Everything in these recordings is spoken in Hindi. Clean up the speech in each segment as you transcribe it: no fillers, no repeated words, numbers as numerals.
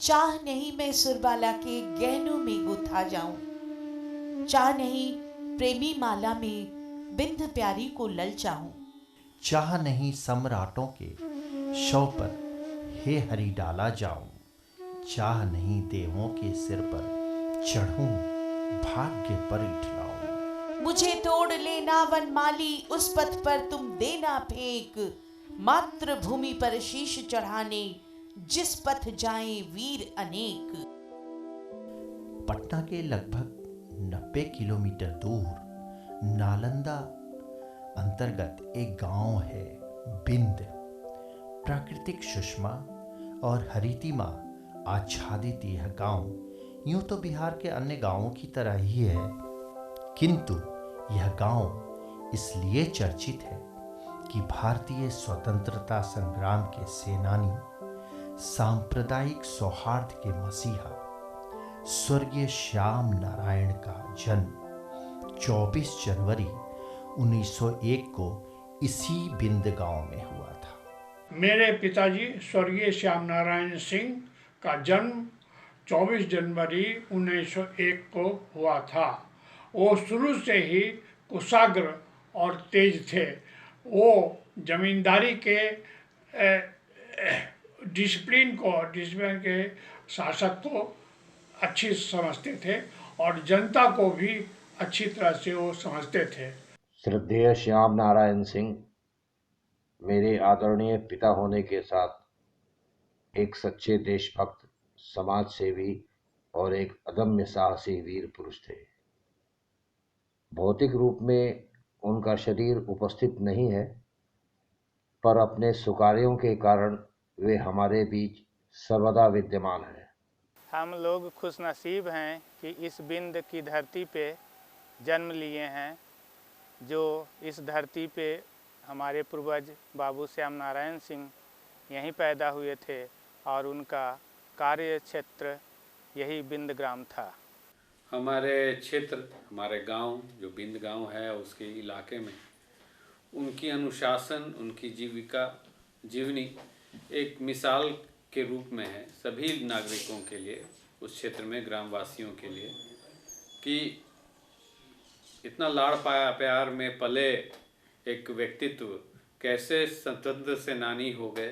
चाह नहीं मैं सुरबाला के गहनों में गुथा जाऊं, चाह नहीं प्रेमी माला में बिंद प्यारी को ललचाऊं, चाह नहीं सम्राटों के शव पर हे हरि डाला जाऊं, चाह नहीं देवों के सिर पर चढ़ूं भाग्य पर इठलाऊं। मुझे तोड़ लेना वनमाली उस पथ पर तुम देना फेंक, मातृभूमि पर शीश चढ़ाने जिस पथ जाएं वीर अनेक। पटना के लगभग 90 किलोमीटर दूर नालंदा अंतर्गत एक गांव है बिंद। प्राकृतिक सुषमा और हरितिमा आच्छादित यह गांव यूं तो बिहार के अन्य गांवों की तरह ही है, किंतु यह गांव इसलिए चर्चित है कि भारतीय स्वतंत्रता संग्राम के सेनानी, सांप्रदायिक सौहार्द के मसीहा स्वर्गीय श्याम नारायण का जन्म 24 जनवरी 1901 को इसी बिंद गांव में हुआ था। मेरे पिताजी स्वर्गीय श्याम नारायण सिंह का जन्म 24 जनवरी 1901 को हुआ था। वो शुरू से ही कुशाग्र और तेज थे। वो जमींदारी के डिसिप्लिन के शासक को अच्छी समझते थे और जनता को भी अच्छी तरह से वो समझते थे। श्रद्धेय श्याम नारायण सिंह मेरे आदरणीय पिता होने के साथ एक सच्चे देशभक्त, समाज सेवी और एक अदम्य साहसी वीर पुरुष थे। भौतिक रूप में उनका शरीर उपस्थित नहीं है, पर अपने सुकार्यों के कारण वे हमारे बीच सर्वदा विद्यमान हैं। हम लोग खुशनसीब हैं कि इस बिंद की धरती पे जन्म लिए हैं, जो इस धरती पे हमारे पूर्वज बाबू श्याम नारायण सिंह यहीं पैदा हुए थे और उनका कार्य क्षेत्र यही बिंद ग्राम था। हमारे क्षेत्र, हमारे गांव जो बिंद गांव है, उसके इलाके में उनकी अनुशासन, उनकी जीवनी एक मिसाल के रूप में है सभी नागरिकों के लिए, उस क्षेत्र में ग्रामवासियों के लिए, कि इतना लाड़ पाया प्यार में पले एक व्यक्तित्व कैसे स्वतंत्र सेनानी हो गए,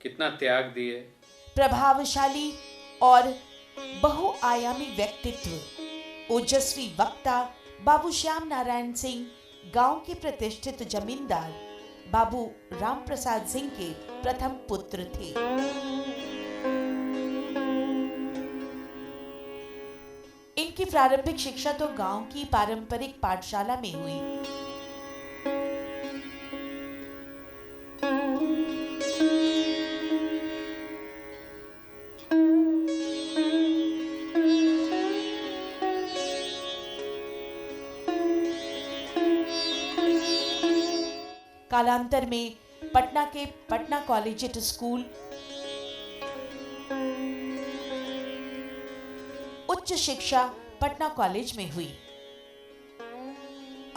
कितना त्याग दिए। प्रभावशाली और बहुआयामी व्यक्तित्व, ओजस्वी वक्ता बाबू श्याम नारायण सिंह गांव के प्रतिष्ठित जमींदार बाबू राम प्रसाद सिंह के प्रथम पुत्र थे। इनकी प्रारंभिक शिक्षा तो गांव की पारंपरिक पाठशाला में हुई। कालांतर में पटना के पटना कॉलेजिएट स्कूल, उच्च शिक्षा पटना कॉलेज में हुई।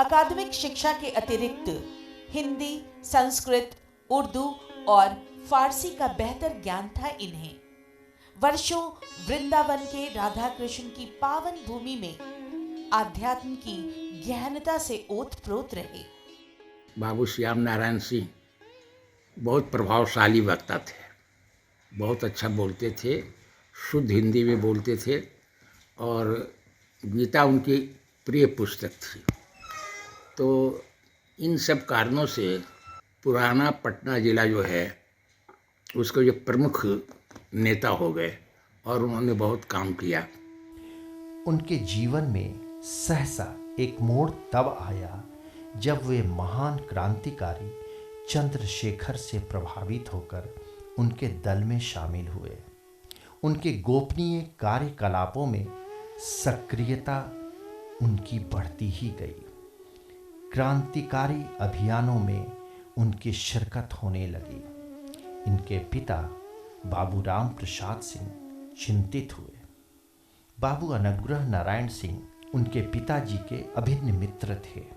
अकादमिक शिक्षा के अतिरिक्त हिंदी, संस्कृत, उर्दू और फारसी का बेहतर ज्ञान था इन्हें। वर्षों वृंदावन के राधा कृष्ण की पावन भूमि में आध्यात्म की गहनता से ओतप्रोत रहे। बाबू श्याम नारायण सिंह बहुत प्रभावशाली वक्ता थे, बहुत अच्छा बोलते थे, शुद्ध हिंदी में बोलते थे और गीता उनकी प्रिय पुस्तक थी। तो इन सब कारणों से पुराना पटना जिला जो है उसके जो प्रमुख नेता हो गए और उन्होंने बहुत काम किया। उनके जीवन में सहसा एक मोड़ तब आया जब वे महान क्रांतिकारी चंद्रशेखर से प्रभावित होकर उनके दल में शामिल हुए। उनके गोपनीय कार्यकलापों में सक्रियता उनकी बढ़ती ही गई। क्रांतिकारी अभियानों में उनकी शिरकत होने लगी। इनके पिता बाबू राम प्रसाद सिंह चिंतित हुए। बाबू अनुग्रह नारायण सिंह उनके पिताजी के अभिन्न मित्र थे।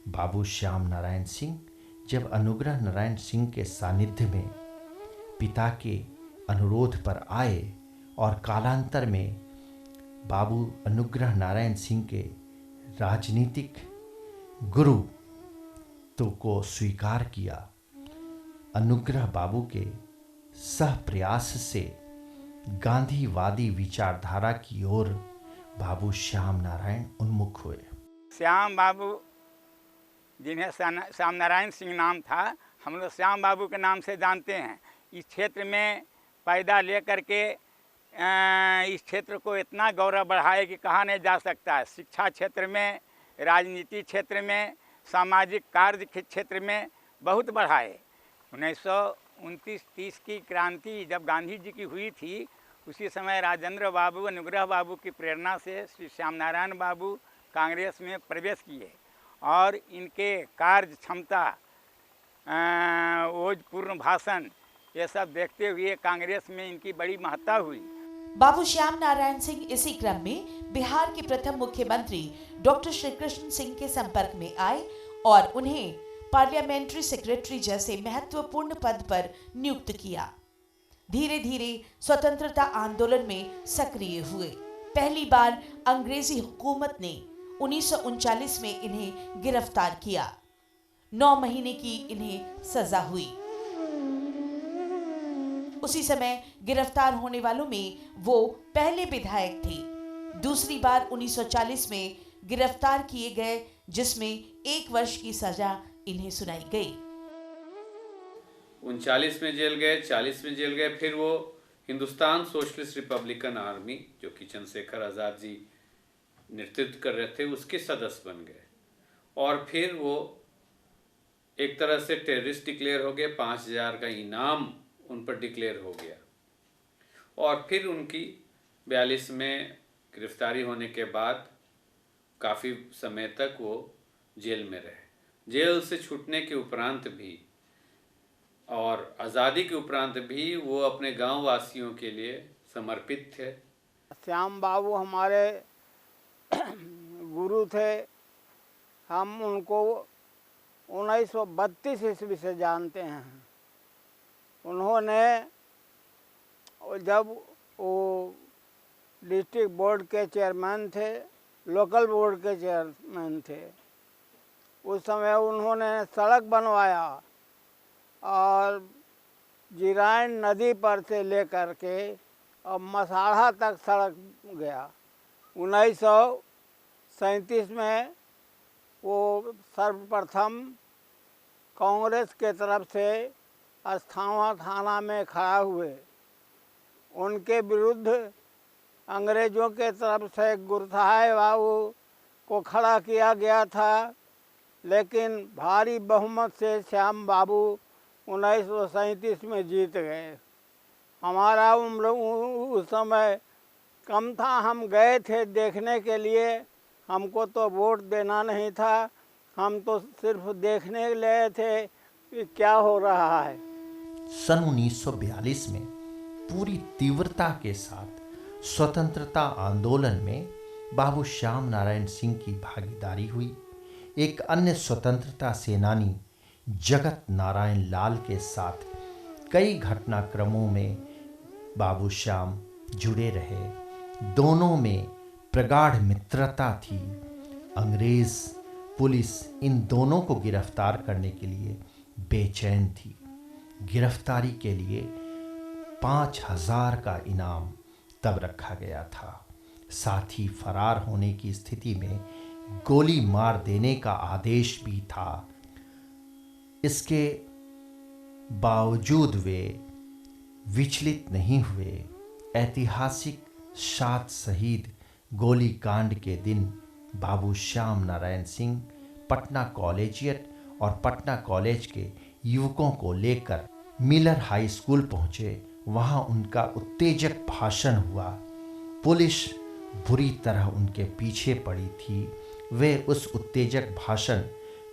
बाबू श्याम नारायण सिंह जब अनुग्रह नारायण सिंह के सानिध्य में पिता के अनुरोध पर आए और कालांतर में बाबू अनुग्रह नारायण सिंह के राजनीतिक गुरु तो को स्वीकार किया। अनुग्रह बाबू के सह प्रयास से गांधीवादी विचारधारा की ओर बाबू श्याम नारायण उन्मुख हुए। श्याम बाबू, जिन्हें श्याम नारायण सिंह नाम था, हम लोग श्याम बाबू के नाम से जानते हैं। इस क्षेत्र में पैदा लेकर के इस क्षेत्र को इतना गौरव बढ़ाए कि कहा नहीं जा सकता है। शिक्षा क्षेत्र में, राजनीति क्षेत्र में, सामाजिक कार्य के क्षेत्र में बहुत बढ़ाए। 1929-30 की क्रांति जब गांधी जी की हुई थी, उसी समय राजेंद्र बाबू, अनुग्रह बाबू की प्रेरणा से श्री श्याम नारायण बाबू कांग्रेस में प्रवेश किए और इनके कार्य क्षमता, ओजपूर्ण भाषण, ये सब देखते हुए कांग्रेस में इनकी बड़ी महत्ता हुई। बाबू श्याम नारायण सिंह इसी क्रम में बिहार के प्रथम मुख्यमंत्री डॉक्टर श्री कृष्ण सिंह के संपर्क में आए और उन्हें पार्लियामेंट्री सेक्रेटरी जैसे महत्वपूर्ण पद पर नियुक्त किया। धीरे धीरे स्वतंत्रता आंदोलन में सक्रिय हुए। पहली बार अंग्रेजी हुकूमत ने 1939 में इन्हें गिरफ्तार किया। 9 महीने की इन्हें सजा हुई। उसी समय गिरफ्तार होने वालों में वो पहले विधायक थे। दूसरी बार 1940 में गिरफ्तार किए गए, जिसमें 1 वर्ष की सजा इन्हें सुनाई गई। 39 में जेल गए, 40 में जेल गए, फिर वो हिंदुस्तान सोशलिस्ट रिपब्लिकन आर्मी, जो कि चंद्रशेखर आज़ाद जी नेतृत्व कर रहे थे, उसके सदस्य बन गए। और फिर वो एक तरह से टेररिस्ट डिक्लेयर हो गए। 5000 का इनाम उन पर डिक्लेयर हो गया। और फिर उनकी 42 में गिरफ्तारी होने के बाद काफ़ी समय तक वो जेल में रहे। जेल से छूटने के उपरांत भी और आज़ादी के उपरांत भी वो अपने गांव वासियों के लिए समर्पित थे। श्याम बाबू हमारे गुरु थे। हम उनको 1932 ईस्वी से जानते हैं। उन्होंने जब वो डिस्ट्रिक्ट बोर्ड के चेयरमैन थे, लोकल बोर्ड के चेयरमैन थे, उस समय उन्होंने सड़क बनवाया और जिरायन नदी पर से लेकर के और मसाढ़ा तक सड़क गया। 1937 में वो सर्वप्रथम कांग्रेस के तरफ से अस्थाना थाना में खड़ा हुए। उनके विरुद्ध अंग्रेज़ों के तरफ से गुरसाए बाबू को खड़ा किया गया था, लेकिन भारी बहुमत से श्याम बाबू 1937 में जीत गए। हमारा उम्र उस समय कम था। हम गए थे देखने के लिए। हमको तो वोट देना नहीं था, हम तो सिर्फ देखने गए थे कि क्या हो रहा है। सन 1942 में पूरी तीव्रता के साथ स्वतंत्रता आंदोलन में बाबू श्याम नारायण सिंह की भागीदारी हुई। एक अन्य स्वतंत्रता सेनानी जगत नारायण लाल के साथ कई घटनाक्रमों में बाबू श्याम जुड़े रहे। दोनों में प्रगाढ़ मित्रता थी। अंग्रेज पुलिस इन दोनों को गिरफ्तार करने के लिए बेचैन थी। गिरफ्तारी के लिए 5000 का इनाम तब रखा गया था। साथ ही फरार होने की स्थिति में गोली मार देने का आदेश भी था। इसके बावजूद वे विचलित नहीं हुए। ऐतिहासिक 7 शहीद गोली कांड के दिन बाबू श्याम नारायण सिंह पटना कॉलेजिएट और पटना कॉलेज के युवकों को लेकर मिलर हाई स्कूल पहुंचे। वहां उनका उत्तेजक भाषण हुआ। पुलिस बुरी तरह उनके पीछे पड़ी थी। वे उस उत्तेजक भाषण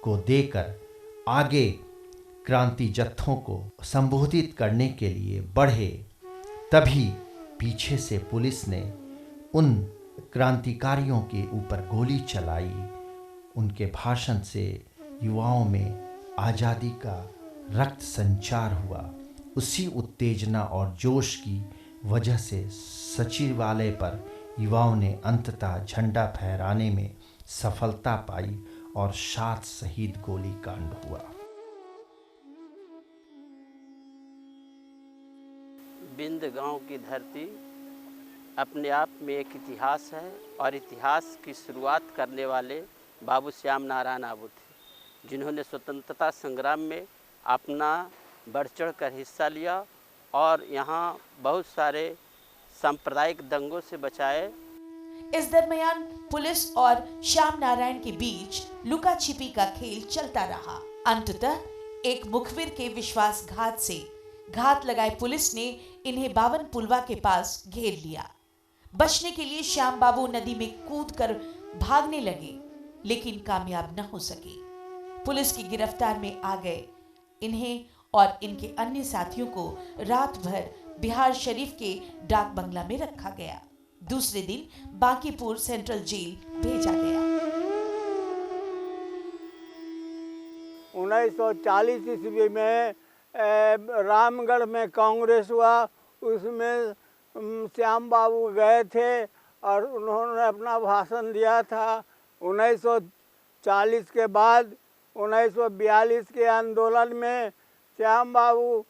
को देकर आगे क्रांति जत्थों को संबोधित करने के लिए बढ़े। तभी पीछे से पुलिस ने उन क्रांतिकारियों के ऊपर गोली चलाई। उनके भाषण से युवाओं में आज़ादी का रक्त संचार हुआ। उसी उत्तेजना और जोश की वजह से सचिवालय पर युवाओं ने अंततः झंडा फहराने में सफलता पाई और 7 शहीद गोली कांड हुआ। बिंद गांव की धरती अपने आप में एक इतिहास है और इतिहास की शुरुआत करने वाले बाबू श्याम नारायण आबू थे, जिन्होंने स्वतंत्रता संग्राम में अपना बढ़ चढ़ कर हिस्सा लिया और यहाँ बहुत सारे सांप्रदायिक दंगों से बचाए। इस दरमियान पुलिस और श्याम नारायण के बीच लुका छिपी का खेल चलता रहा। अंततः एक मुखबिर के विश्वासघात से घात लगाए पुलिस ने इन्हें बावन पुलवा के पास घेर लिया। बचने के लिए श्याम बाबू नदी में कूदकर भागने लगे, लेकिन कामयाब न हो सके। पुलिस की गिरफ्तार में आ गए। इन्हें और इनके अन्य साथियों को रात भर बिहार शरीफ के डाक बंगला में रखा गया। दूसरे दिन बांकीपुर सेंट्रल जेल भेजा गया। 1940 ईस्वी में रामगढ़ में कांग्रेस हुआ, उसमें श्याम बाबू गए थे और उन्होंने अपना भाषण दिया था। 1940 के बाद 1942 के आंदोलन में श्याम बाबू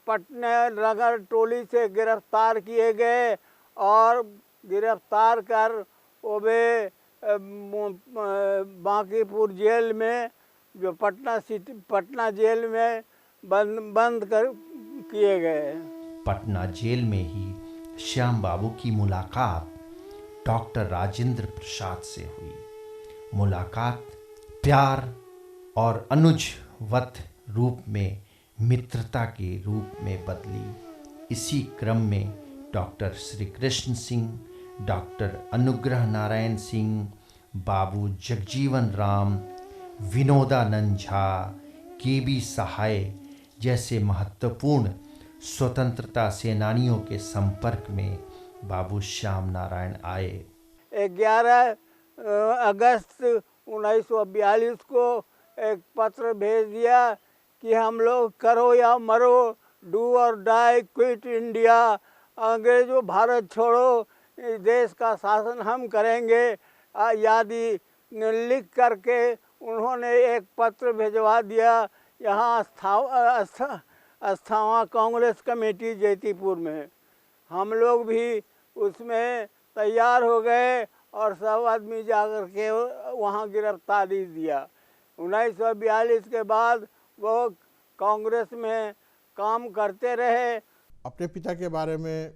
पटना नगर टोली से गिरफ्तार किए गए और गिरफ्तार कर वो वे बांकीपुर जेल में, जो पटना जेल में बंद कर किए गए। पटना जेल में ही श्याम बाबू की मुलाकात डॉक्टर राजेंद्र प्रसाद से हुई। मुलाकात प्यार और अनुजवत रूप में मित्रता के रूप में बदली। इसी क्रम में डॉक्टर श्री कृष्ण सिंह, डॉक्टर अनुग्रह नारायण सिंह, बाबू जगजीवन राम, विनोदानंद झा, के.बी. सहाय जैसे महत्वपूर्ण स्वतंत्रता सेनानियों के संपर्क में बाबू श्याम नारायण आए। 11 अगस्त 1942 को एक पत्र भेज दिया कि हम लोग करो या मरो, डू और डाई, क्विट इंडिया, अंग्रेजों भारत छोड़ो, इस देश का शासन हम करेंगे आदि लिख करके उन्होंने एक पत्र भिजवा दिया यहाँ अस्थावा कांग्रेस कमेटी जैतीपुर में। हम लोग भी उसमें तैयार हो गए और सब आदमी जाकर के वहाँ गिरफ्तारी दिया। 1942 के बाद वो कांग्रेस में काम करते रहे। अपने पिता के बारे में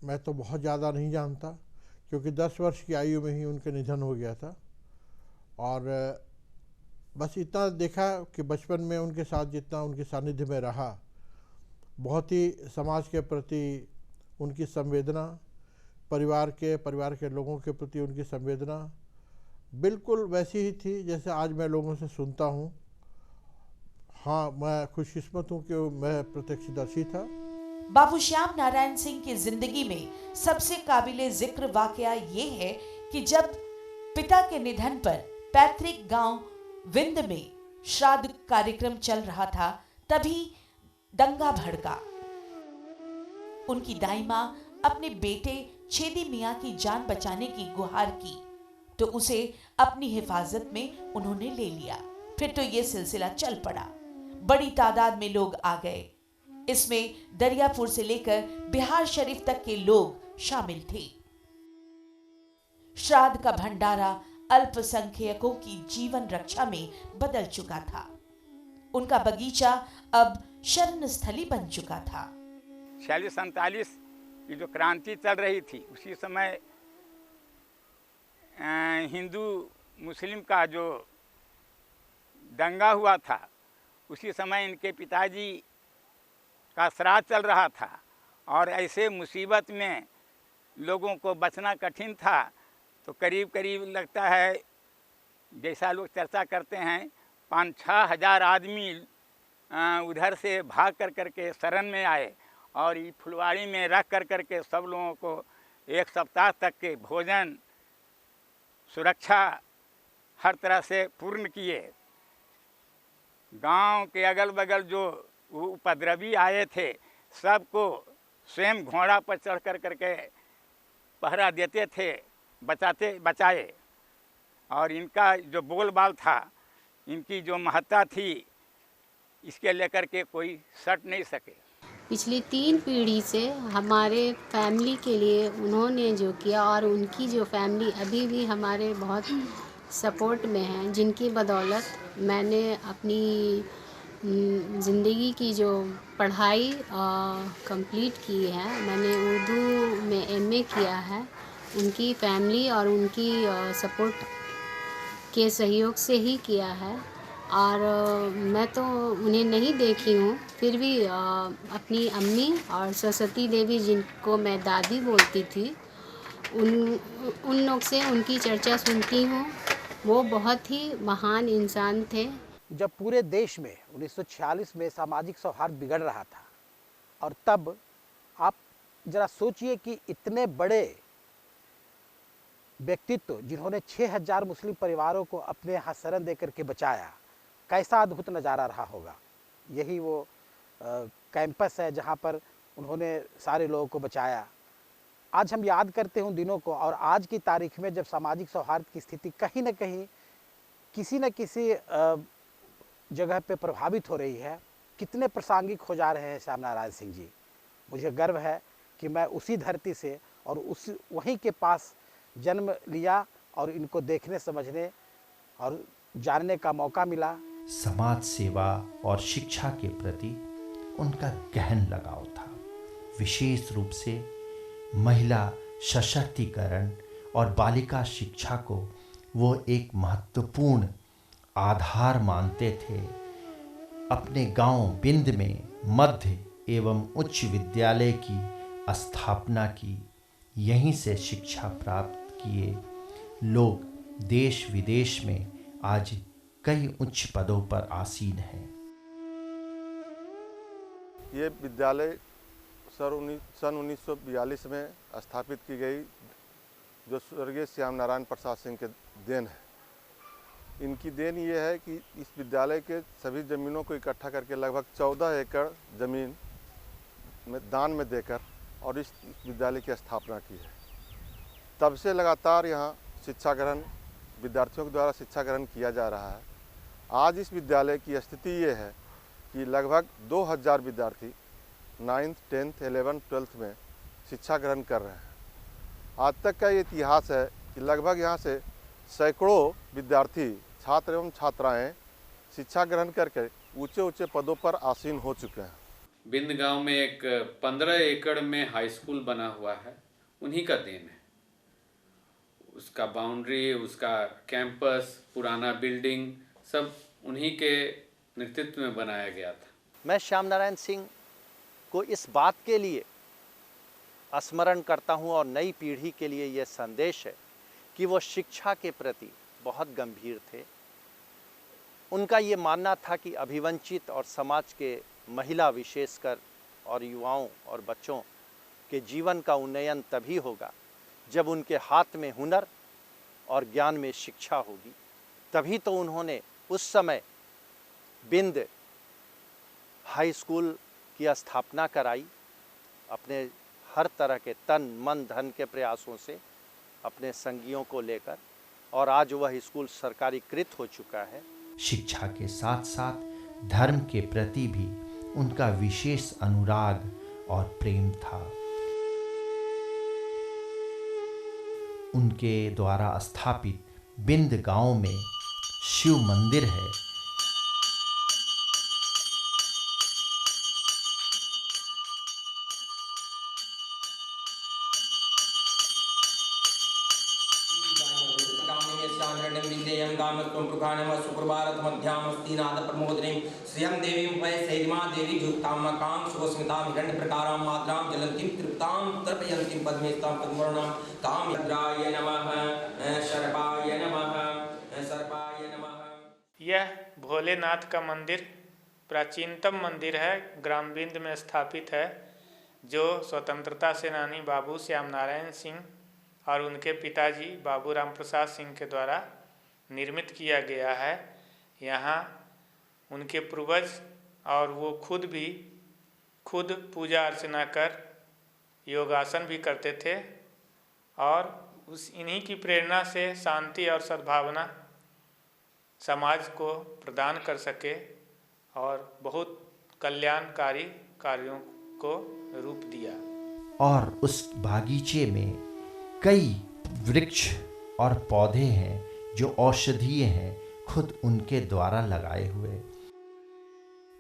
मैं तो बहुत ज़्यादा नहीं जानता, क्योंकि 10 वर्ष की आयु में ही उनका निधन हो गया था। और बस इतना देखा कि बचपन में उनके साथ जितना उनके सानिध्य में रहा, बहुत ही समाज के प्रति उनकी संवेदना, परिवार के लोगों के प्रति उनकी संवेदना बिल्कुल वैसी ही थी जैसे आज मैं लोगों से सुनता हूँ। हाँ, मैं खुशकिस्मत हूँ कि मैं प्रत्यक्षदर्शी था। बाबू श्याम नारायण सिंह की जिंदगी में सबसे काबिले जिक्र वाकया ये है कि जब पिता के निधन पर पैतृक गांव विंद में श्राद्ध कार्यक्रम चल रहा था, तभी दंगा भड़का। उनकी दाई मां अपने बेटे छेदी मियां की जान बचाने की गुहार की, तो उसे अपनी हिफाजत में उन्होंने ले लिया। फिर तो ये सिलसिला चल पड़ा। बड़ी तादाद में लोग आ गए। इसमें दरियापुर से लेकर बिहार शरीफ तक के लोग शामिल थे। श्राद्ध का भंडारा अल्पसंख्यकों की जीवन रक्षा में बदल चुका था। उनका बगीचा अब शरण स्थली बन चुका था। 46-47 की जो क्रांति चल रही थी, उसी समय हिंदू मुस्लिम का जो दंगा हुआ था, उसी समय इनके पिताजी का श्राद्ध चल रहा था और ऐसे मुसीबत में लोगों को बचना कठिन था। तो करीब करीब लगता है, जैसा लोग चर्चा करते हैं, 5-6 हज़ार आदमी उधर से भाग कर करके शरण में आए और ये फुलवाड़ी में रख कर करके सब लोगों को 1 सप्ताह तक के भोजन, सुरक्षा हर तरह से पूर्ण किए। गांव के अगल बगल जो उपद्रवी आए थे, सबको स्वयं घोड़ा पर चढ़ कर करके पहरा देते थे, बचाए। और इनका जो बोलबाल था, इनकी जो महत्ता थी, इसके लेकर के कोई सट नहीं सके। पिछली 3 पीढ़ी से हमारे फैमिली के लिए उन्होंने जो किया और उनकी जो फैमिली अभी भी हमारे बहुत सपोर्ट में है, जिनकी बदौलत मैंने अपनी ज़िंदगी की जो पढ़ाई कंप्लीट की है, मैंने उर्दू में एमए किया है, उनकी फैमिली और उनकी सपोर्ट के सहयोग से ही किया है। और मैं तो उन्हें नहीं देखी हूँ, फिर भी अपनी अम्मी और सरस्वती देवी, जिनको मैं दादी बोलती थी, उन लोग से उनकी चर्चा सुनती हूँ। वो बहुत ही महान इंसान थे। जब पूरे देश में 1946 में सामाजिक सौहार्द बिगड़ रहा था, और तब आप ज़रा सोचिए कि इतने बड़े व्यक्तित्व जिन्होंने 6000 मुस्लिम परिवारों को अपने यहाँ शरण दे करके बचाया, कैसा अद्भुत नज़ारा रहा होगा। यही वो कैंपस है जहाँ पर उन्होंने सारे लोगों को बचाया। आज हम याद करते हैं उन दिनों को, और आज की तारीख में जब सामाजिक सौहार्द की स्थिति कहीं न कहीं किसी न किसी जगह पे प्रभावित हो रही है, कितने प्रासंगिक हो जा रहे हैं श्याम नारायण सिंह जी। मुझे गर्व है कि मैं उसी धरती से और वहीं के पास जन्म लिया और इनको देखने, समझने और जानने का मौका मिला। समाज सेवा और शिक्षा के प्रति उनका गहन लगाव था। विशेष रूप से महिला सशक्तिकरण और बालिका शिक्षा को वो एक महत्वपूर्ण आधार मानते थे। अपने गांव बिंद में मध्य एवं उच्च विद्यालय की स्थापना की। यहीं से शिक्षा प्राप्त किए लोग देश विदेश में आज कई उच्च पदों पर आसीन हैं। ये विद्यालय सन 1942 में स्थापित की गई, जो स्वर्गीय श्याम नारायण प्रसाद सिंह के देन है। इनकी देन ये है कि इस विद्यालय के सभी ज़मीनों को इकट्ठा करके लगभग 14 एकड़ ज़मीन में दान में देकर और इस विद्यालय की स्थापना की है। तब से लगातार यहाँ शिक्षा ग्रहण, विद्यार्थियों के द्वारा शिक्षा ग्रहण किया जा रहा है। आज इस विद्यालय की स्थिति ये है कि लगभग 2000 विद्यार्थी 9th, 10th, 11th, 12th में शिक्षा ग्रहण कर रहे हैं। आज तक का ये इतिहास है कि लगभग यहाँ से सैकड़ों विद्यार्थी, छात्र एवं छात्राएं शिक्षा ग्रहण करके ऊंचे ऊंचे पदों पर आसीन हो चुके हैं। बिंद गांव में एक 15 एकड़ में हाई स्कूल बना हुआ है, उन्हीं का देन है। उसका बाउंड्री, उसका कैंपस, पुराना बिल्डिंग सब उन्हीं के नेतृत्व में बनाया गया था। मैं श्याम नारायण सिंह को इस बात के लिए स्मरण करता हूं और नई पीढ़ी के लिए यह संदेश है कि वो शिक्षा के प्रति बहुत गंभीर थे। उनका ये मानना था कि अभिवंचित और समाज के महिला विशेषकर और युवाओं और बच्चों के जीवन का उन्नयन तभी होगा जब उनके हाथ में हुनर और ज्ञान में शिक्षा होगी। तभी तो उन्होंने उस समय बिंद हाई स्कूल की स्थापना कराई, अपने हर तरह के तन मन धन के प्रयासों से अपने संगियों को लेकर, और आज वह स्कूल सरकारीकृत हो चुका है। शिक्षा के साथ साथ धर्म के प्रति भी उनका विशेष अनुराग और प्रेम था। उनके द्वारा स्थापित बिंद गांव में शिव मंदिर है। यह भोलेनाथ का मंदिर प्राचीनतम मंदिर है, ग्राम बिंद में स्थापित है, जो स्वतंत्रता सेनानी बाबू श्याम नारायण सिंह और उनके पिताजी बाबू राम प्रसाद सिंह के द्वारा निर्मित किया गया है। यहाँ उनके पूर्वज और वो खुद भी खुद पूजा अर्चना कर योगासन भी करते थे और इन्हीं की प्रेरणा से शांति और सद्भावना समाज को प्रदान कर सके और बहुत कल्याणकारी कार्यों को रूप दिया। और उस बागीचे में कई वृक्ष और पौधे हैं जो औषधीय हैं, खुद उनके द्वारा लगाए हुए।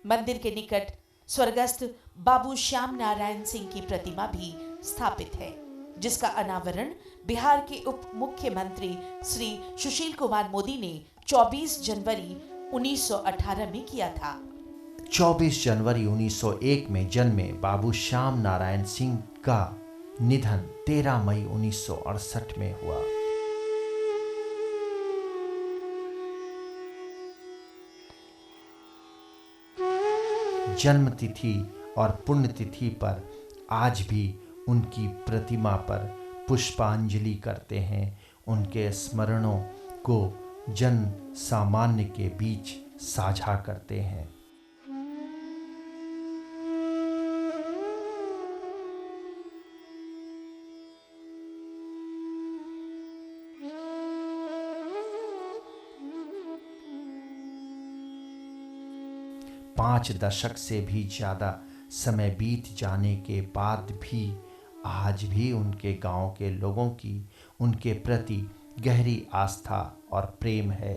मंदिर के निकट स्वर्गस्थ बाबू श्याम नारायण सिंह की प्रतिमा भी स्थापित है, जिसका अनावरण बिहार के उप मुख्यमंत्री श्री सुशील कुमार मोदी ने 24 जनवरी 1918 में किया था। 24 जनवरी 1901 में जन्मे बाबू श्याम नारायण सिंह का निधन 13 मई 1968 में हुआ। जन्म तिथि और पुण्यतिथि पर आज भी उनकी प्रतिमा पर पुष्पांजलि करते हैं। उनके स्मरणों को जन सामान्य के बीच साझा करते हैं। पाँच दशक से भी ज़्यादा समय बीत जाने के बाद भी आज भी उनके गांव के लोगों की उनके प्रति गहरी आस्था और प्रेम है।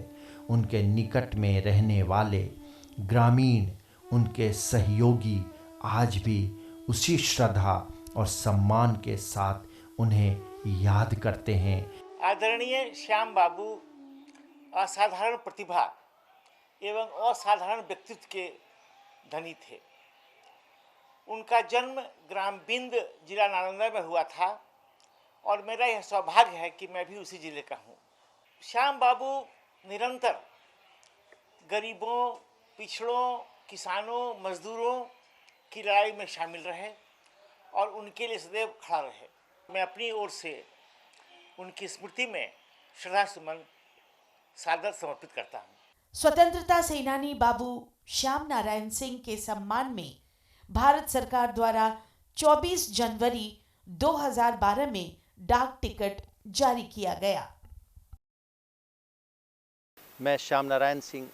उनके निकट में रहने वाले ग्रामीण, उनके सहयोगी आज भी उसी श्रद्धा और सम्मान के साथ उन्हें याद करते हैं। आदरणीय श्याम बाबू असाधारण प्रतिभा एवं असाधारण व्यक्तित्व के धनी थे। उनका जन्म ग्राम बिंद जिला नालंदा में हुआ था और मेरा यह सौभाग्य है कि मैं भी उसी जिले का हूँ। श्याम बाबू निरंतर गरीबों, पिछड़ों, किसानों, मजदूरों की लड़ाई में शामिल रहे और उनके लिए सदैव खड़ा रहे। मैं अपनी ओर से उनकी स्मृति में श्रद्धा सुमन सादर समर्पित करता हूँ। स्वतंत्रता सेनानी बाबू श्याम नारायण सिंह के सम्मान में भारत सरकार द्वारा 24 जनवरी 2012 में डाक टिकट जारी किया गया। मैं श्याम नारायण सिंह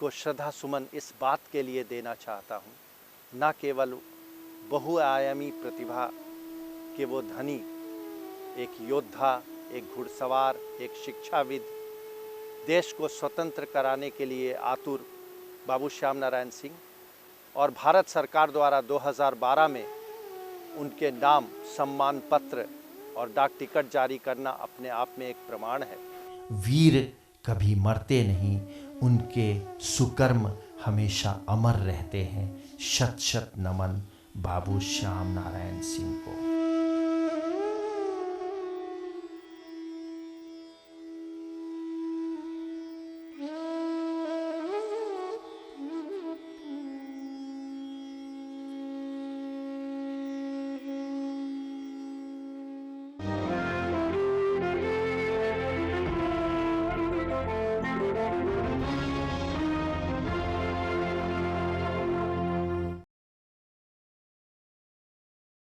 को श्रद्धा सुमन इस बात के लिए देना चाहता हूँ, न केवल बहुआयामी प्रतिभा के वो धनी, एक योद्धा, एक घुड़सवार, एक शिक्षाविद, देश को स्वतंत्र कराने के लिए आतुर बाबू श्याम नारायण सिंह, और भारत सरकार द्वारा 2012 में उनके नाम सम्मान पत्र और डाक टिकट जारी करना अपने आप में एक प्रमाण है। वीर कभी मरते नहीं, उनके सुकर्म हमेशा अमर रहते हैं। शत शत नमन बाबू श्याम नारायण सिंह को।